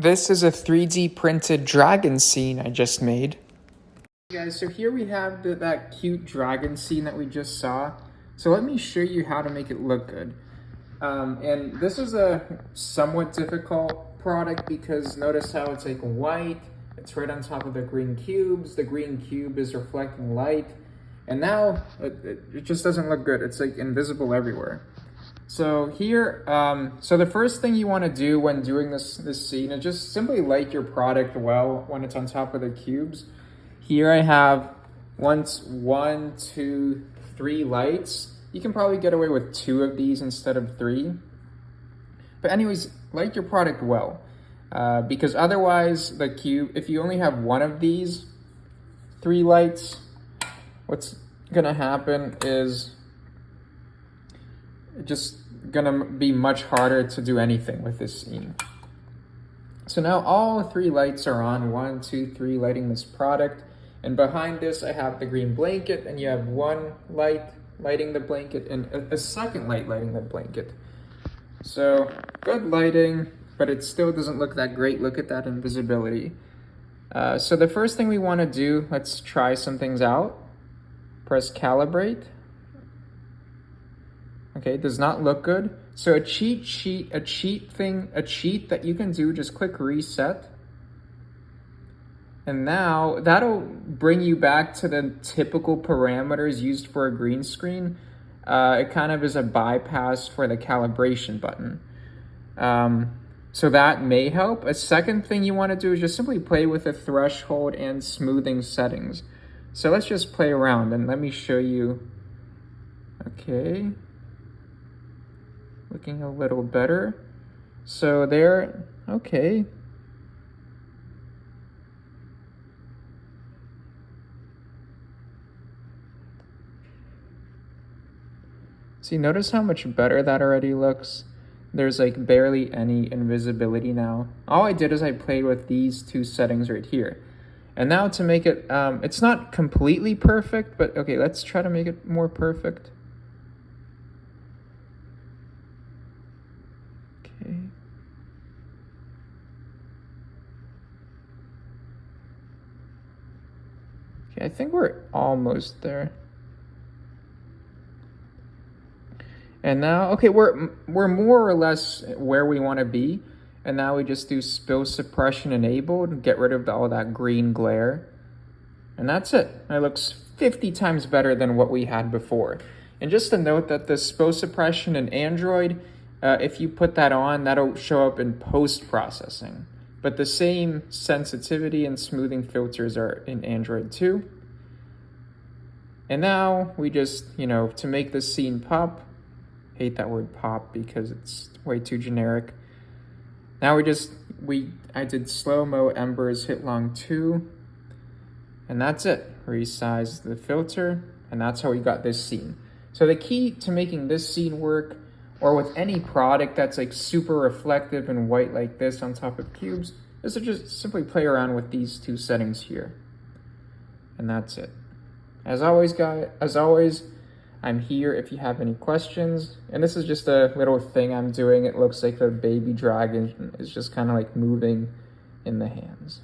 This is a 3D printed dragon scene I just made. Guys, so here we have that cute dragon scene that we just saw. So let me show you how to make it look good. And this is a somewhat difficult product because notice how it's like white, it's right on top of the green cubes, the green cube is reflecting light, and now it just doesn't look good. It's like invisible everywhere. So here, so the first thing you want to do when doing this scene is just simply light your product well when it's on top of the cubes. Here I have one, two, three lights. You can probably get away with 2 of these instead of 3. But anyways, light your product well, because otherwise the cube, if you only have one of these 3 lights, what's gonna happen is it's just gonna be much harder to do anything with this scene. So now all 3 lights are on, 1, 2, 3, lighting this product. And behind this, I have the green blanket, and you have 1 light lighting the blanket and a second light lighting the blanket. So good lighting, but it still doesn't look that great. Look at that invisibility. So the first thing we want to do, let's try some things out. Press calibrate. Okay, it does not look good. So a cheat that you can do, just click reset. And now that'll bring you back to the typical parameters used for a green screen. It kind of is a bypass for the calibration button. So that may help. A second thing you want to do is just simply play with the threshold and smoothing settings. So let's just play around and let me show you. Okay. Looking a little better. So there, okay. See, notice how much better that already looks? There's like barely any invisibility now. All I did is I played with these 2 settings right here. And now to make it, it's not completely perfect, but okay, let's try to make it more perfect. Okay. Okay, I think we're almost there. And now, okay, we're more or less where we want to be. And now we just do spill suppression enabled and get rid of all that green glare. And that's it. It looks 50 times better than what we had before. And just to note that the spill suppression in Android, if you put that on, that'll show up in post-processing. But the same sensitivity and smoothing filters are in Android too. And now we just, to make this scene pop, hate that word pop because it's way too generic. Now I did slow-mo embers hit long 2, and that's it. Resize the filter, and that's how we got this scene. So the key to making this scene work, or with any product that's like super reflective and white like this on top of cubes, is to just simply play around with these 2 settings here. And that's it. As always, I'm here if you have any questions. And this is just a little thing I'm doing. It looks like the baby dragon is just kind of like moving in the hands.